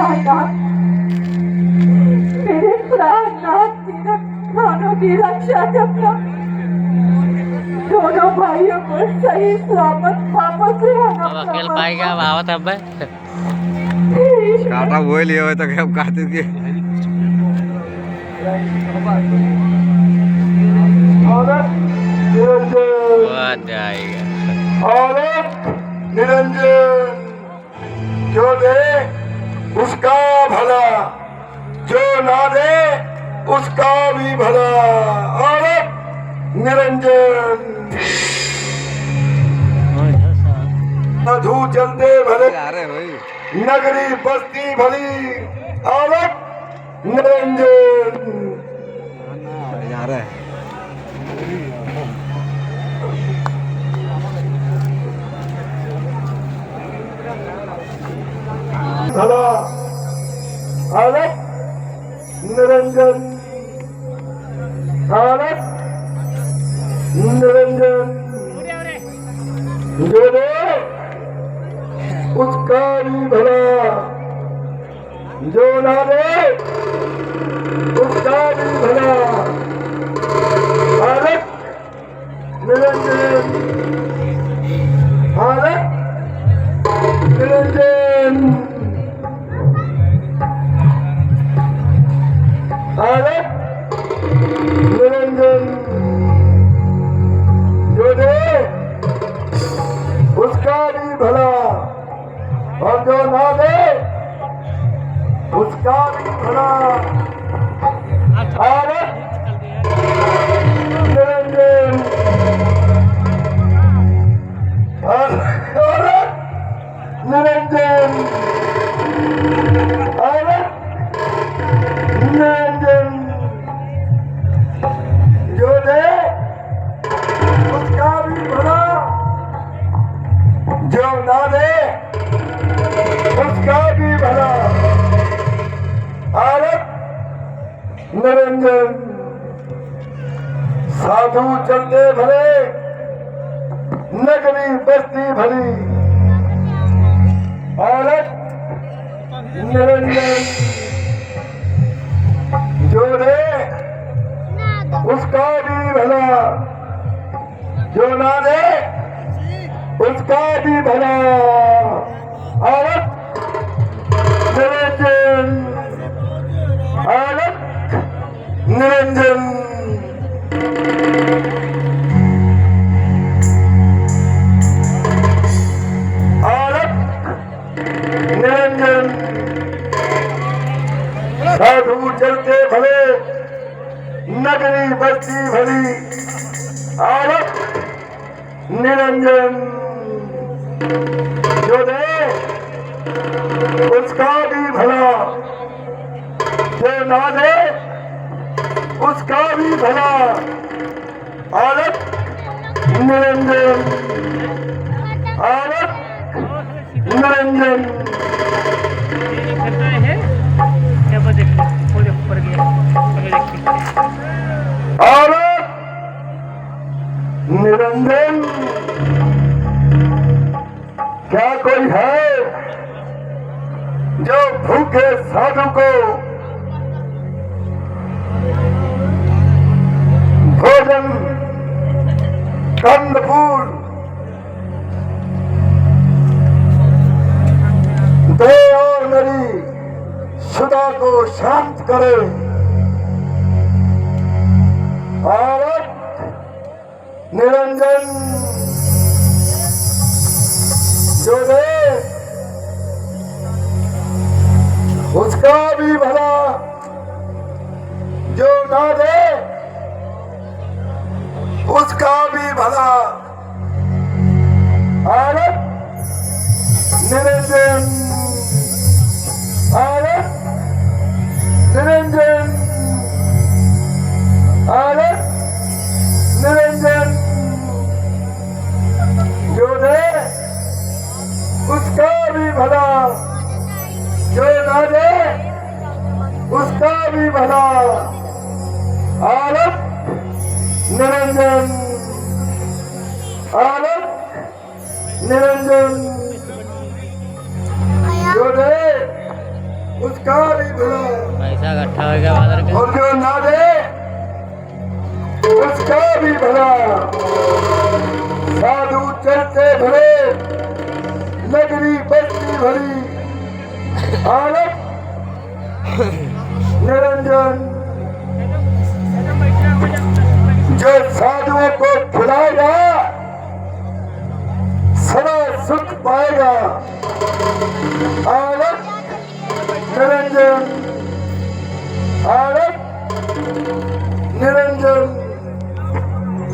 प्राणनाथ, मेरे प्राणनाथ तीनों की रक्षा करना, दोनों भाइयों को सही सलामत वापस ले आना। अकेले पाएगा आवत अब काटा वो लिए हुए तो क्या काटे दिए। निरंजन जो दे उसका भला, जो ना दे उसका भी भला। और निरंजन मधु जलते भले, नगरी बस्ती भली। और निरंजन भला। और निरंजन निरंजन जो दे उसका भी भला, जो ना दे उसका भी भला। भारत निरंजन, भारत निरंजन, भारत निरंजन जो दे उसका भी भला, और जो ना दे उसका भी भला। भारत निरंजन, भारत निरंजन, भारत निरंजन जो दे उसका भी भला, जो ना दे उसका भी भला। भारत निरंजन साधु चलते भले, नगरी बस्ती भली। भारत निरंजन जो दे उसका भी भला, जो ना दे उसका भी भला। भारत निरंजन, भारत निरंजन। भारत निरंजन साधु चलते भले, नगरी बस्ती भली। भारत निरंजन जो दे उसका भी भला, जो ना दे उसका भी भला। भारत निरंजन, भारत निरंजन। भारत निरंजन क्या कोई है जो भूखे साधु को भोजन, कंद फूल दे और मेरी सुधा को शांत करे। भारत निरंजन जो दे उसका भी भला, जो ना दे उसका भी भला। भारत निरंजन, भारत निरंजन, भारत निरंजन जो दे उसका भी भला, जो ना दे उसका भी भला। भारत निरंजन, भारत निरंजन जो दे उसका भी भला, पैसा इकट्ठा हो गया बाजार के। और जो ना दे उसका भी भला। साधु चलते भले, नगरी बस्ती भली, आनंद निरंजन। जो साधुओं को खिलाएगा सदा सुख पाएगा। आनंद निरंजन, आनंद निरंजन।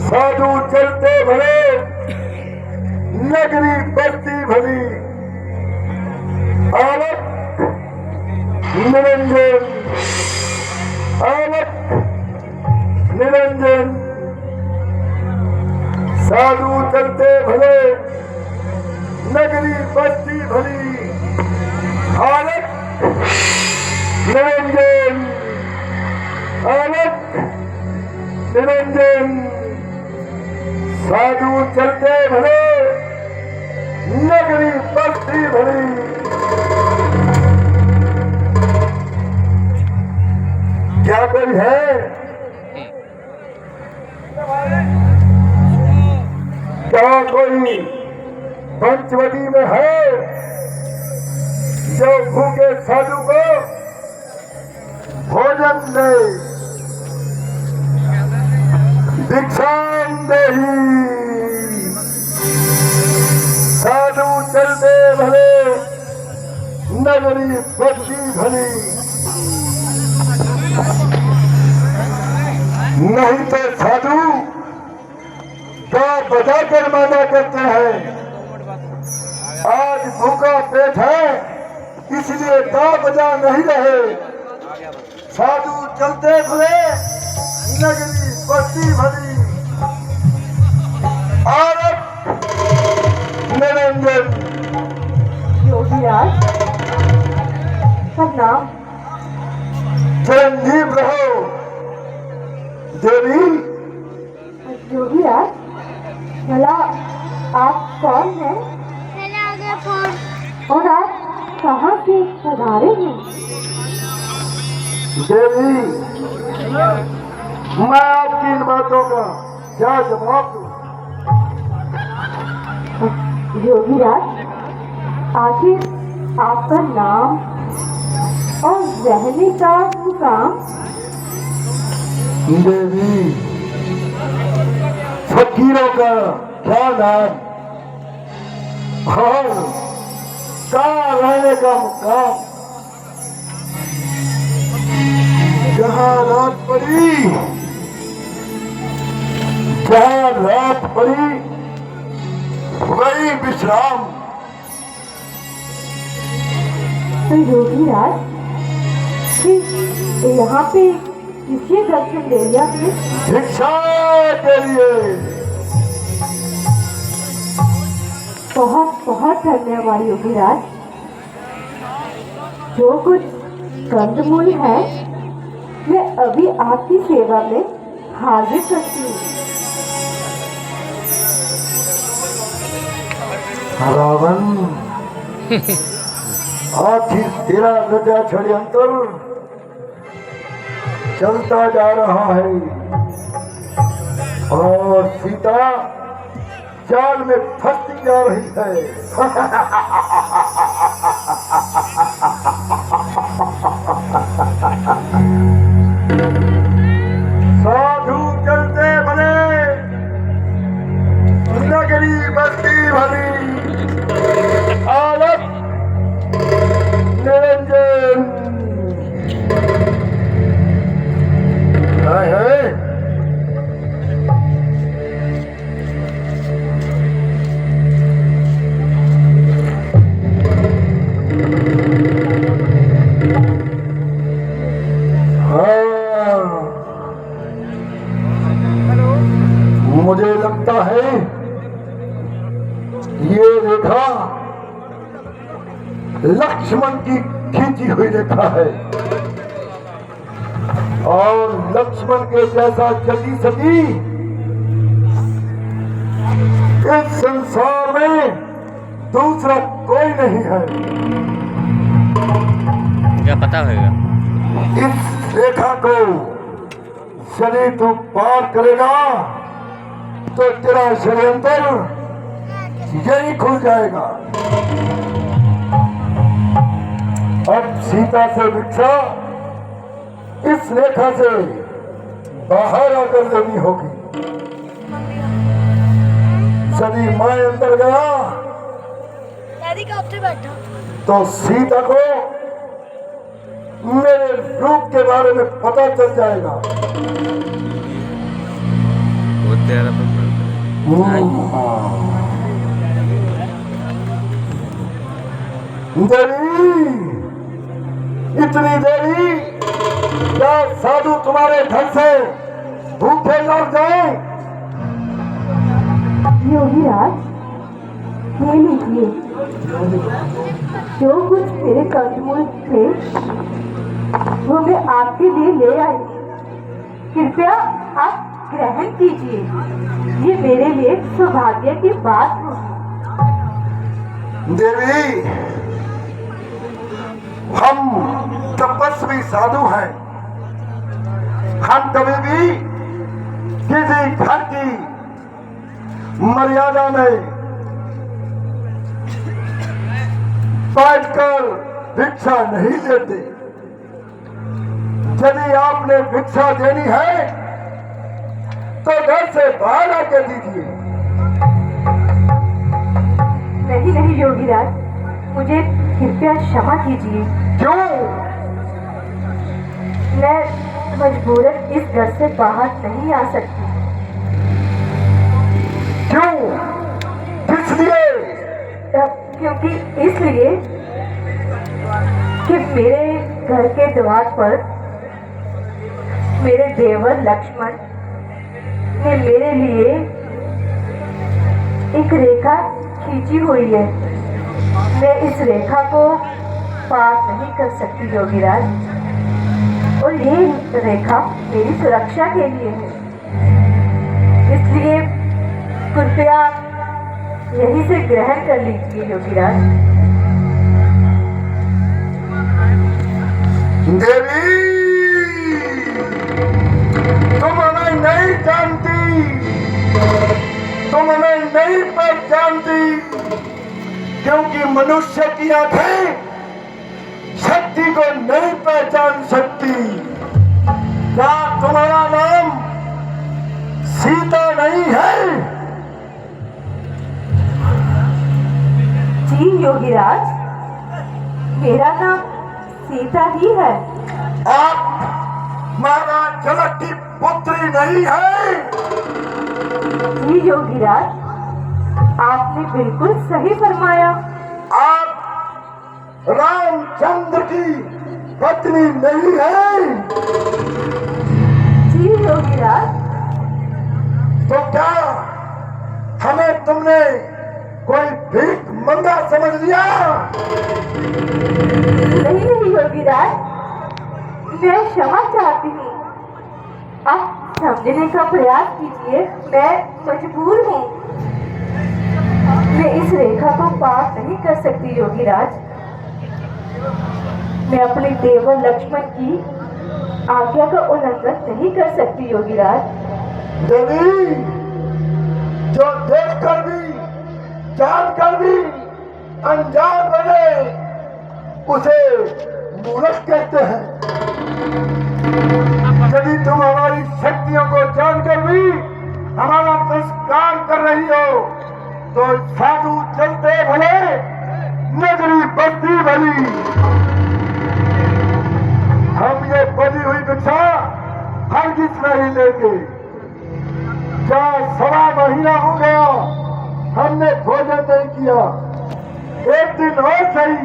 साधु चलते भले, नगरी बस्ती भली, आनंद निरंजन, आनंद निरंजन। साधु चलते भले, नगरी बस्ती भली, आनंद निरंजन, आनंद निरंजन। साधु चलते भले, नगरी बस्ती भली। क्या कोई है? क्या कोई पंचवटी में है जो भूखे साधु को भोजन दे? भिक्षाम देहि। साधु चलते भले, नगरी बस्ती भली। नहीं तो साधु का बजाकर माना करते हैं। आज भूखा पेट है इसलिए का बजा नहीं रहे। साधु चलते भले, नगरी बस्ती भली, आनंद निरंजन। योगीराज प्रणाम। चिरंजीव रहो देवी। योगीराज भला आप कौन हैं और आप कहाँ से पधारे हैं? देवी, मैं आपकी इन बातों का क्या जवाब दूं? योगीराज आखिर आपका नाम और रहने का मुकाम? देवी, फकीरों का क्या नाम और कहाँ रहने का मुकाम? जहाँ रात पड़ी, जहाँ रात पड़ी वही विश्राम। तो योगीराज फिर यहाँ पे किसके दर्शन दे दिया आपने? भिक्षा के लिए। बहुत बहुत धन्यवाद योगीराज। जो कुछ कंदमूल है मैं अभी आपकी सेवा में हाजिर करती हूँ। रावण, आखिर तेरा नया षड्यंत्र चलता जा रहा है और सीता जाल में फंसती जा रही है। साधु चलते भले, नगरी बस्ती भली, आनंद निरंजन। है मुझे लगता है ये रेखा लक्ष्मण की खींची हुई रेखा है और लक्ष्मण के जैसा जगी सती इस संसार में दूसरा कोई नहीं है। क्या पता होगा? इस रेखा को यदि तू पार करेगा तो तेरा षड्यंत्र यही खुल जाएगा। अब सीता से भिक्षा इस रेखा से बाहर आकर लेनी होगी। यदि मैं अंदर गया दादी का उत्तर बैठा तो सीता को मेरे रूप के बारे में पता चल जाएगा। वो तेरा देवी, इतनी देरी, क्या साधु तुम्हारे घर से भूखे लौट जाए? योगीराज, ये लीजिए, जो कुछ मेरे कंदमूल थे वो मैं आपके लिए ले आई। कृपया आप ग्रहण कीजिए, ये मेरे लिए सौभाग्य की बात है। देवी, हम तपस्वी साधु हैं। हम कभी भी किसी घर की मर्यादा में बैठकर भिक्षा नहीं लेते। यदि आपने भिक्षा देनी है तो घर से बाहर आके दीजिए। नहीं नहीं योगीराज, मुझे कृपया क्षमा कीजिए। क्यों? मैं मजबूरन इस घर से बाहर नहीं आ सकती। क्यों? किस लिए? क्योंकि इसलिए कि मेरे घर के द्वार पर मेरे देवर लक्ष्मण ने मेरे लिए एक रेखा खींची हुई है। मैं इस रेखा को पार नहीं कर सकती योगीराज, और ये रेखा मेरी सुरक्षा के लिए है। इसलिए कृपया यहीं से ग्रहण कर लीजिए योगीराज। देवी, तुम हमें नहीं जानती, तुम हमें नहीं पहचानती, क्योंकि मनुष्य की आंखें शक्ति को नहीं पहचान सकती। क्या तुम्हारा नाम सीता नहीं है? जी योगीराज, मेरा नाम सीता ही है। आप महाराज जनक की पुत्री नहीं है? जी योगीराज, आपने बिल्कुल सही फरमाया। आप रामचंद्र की पत्नी नहीं है? जी योगीराज। तो क्या हमें तुमने कोई भीख मंगा समझ लिया? नहीं नहीं योगीराज, मैं क्षमा चाहती हूँ। आप समझने का प्रयास कीजिए, मैं मजबूर हूँ। मैं इस रेखा को पार नहीं कर सकती योगीराज। मैं अपने देवर लक्ष्मण की आज्ञा का उल्लंघन नहीं कर सकती योगीराज। देवी, जो देखकर भी जानकर भी अनजान बने उसे मूर्ख कहते हैं। यदि तुम हमारी शक्तियों को जानकर भी हमारा तिरस्कार कर रही हो तो साधु चलते भले, नगरी बस्ती भली। हम ये बनी हुई भिक्षा हरगिज नहीं लेंगे। क्या 1.25 महीना हो गया हमने भोजन नहीं किया। एक दिन और सही,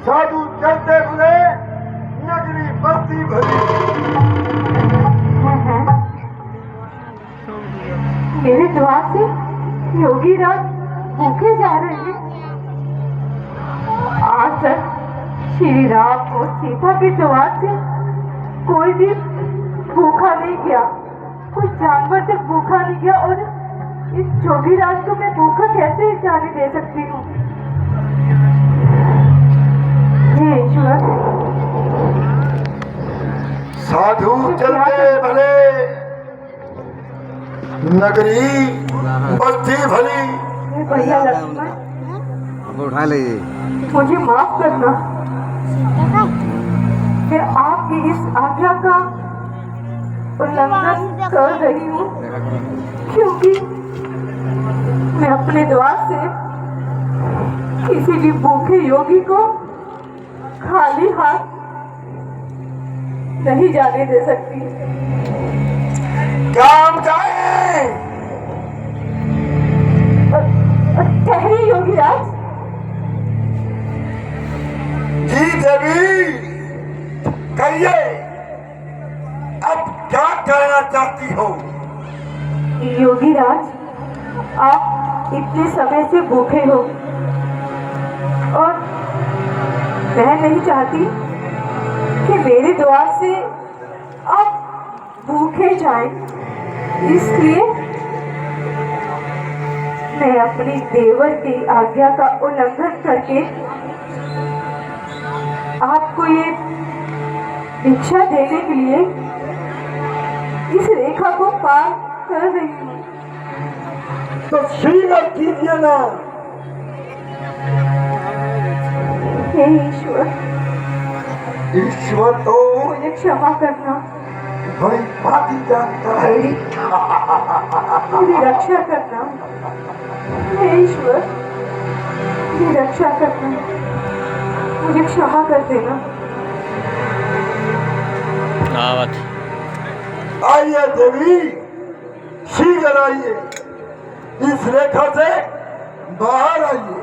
साधु चलते भले, नगरी बस्ती भली। मेरे द्वार से योगीराज भूखे जा रहे हैं। आज तक श्री राम और सीता के द्वार से कोई भी भूखा नहीं गया, कोई जानवर तक भूखा नहीं गया, और इस योगीराज को मैं भूखा कैसे जाने दे सकती हूँ? हे ईश्वर, साधु चलते भले, नगरी बस्ती भली। भैया लक्ष्मण, अब उठा लीजिए। मुझे माफ करना, मैं आपकी इस आज्ञा का उल्लंघन कर रही हूँ, क्योंकि मैं अपने द्वार से किसी भी भूखे योगी को खाली हाथ नहीं जाने दे सकती। काम जाए ठहरिए योगीराज। जी देवी, कहिए अब क्या कहना चाहती हो? योगीराज, आप इतने समय से भूखे हो और मैं नहीं चाहती कि मेरे द्वार से आप भूखे जाएं, इसलिए मैं अपनी देवर की आज्ञा का उल्लंघन करके आपको ये भिक्षा देने के लिए इस रेखा को पार कर रही हूँ। तो शीघ्र कीजिए ना। हे ईश्वर, ईश्वर तो मुझे क्षमा करना, बड़ी बात ही जानता है। मेरी रक्षा करना। हे ईश्वर, मेरी रक्षा करना, मुझे क्षमा कर देना। आवत आइए देवी, शीघ्र आइए, इस रेखा से बाहर आइए।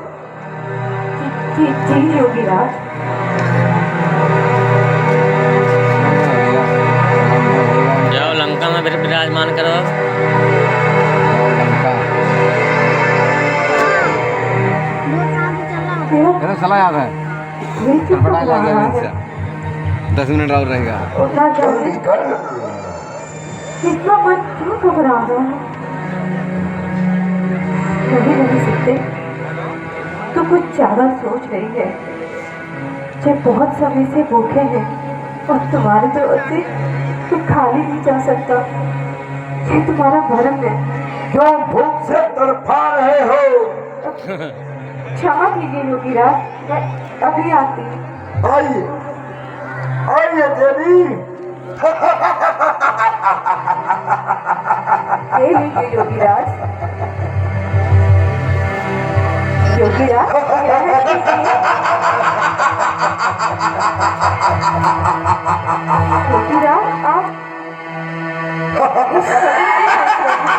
जी योगीराज। जाओ लंका में फिर विराजमान करो। चलो चला याद है, पटा जाएगा इससे। 10 मिनट और रहेगा। उतना जल्दी जल्दी कर। इतना मन क्यों घबरा रहा है? नहीं सकते तो कुछ ज्यादा सोच रही है। जब बहुत समय से भूखे हैं और तुम्हारे द्वार से तो खाली नहीं जा सकता, ये तुम्हारा भरम है। क्यों भूख से तड़पा रहे हो? क्षमा कीजिए योगीराज, मैं अभी आती हूँ। आइए आइए देवी। ले लीजिए योगीराज। योगीराज, ग्रहण कीजिए। योगीराज, आप इस सभी की हंस रहे हैं।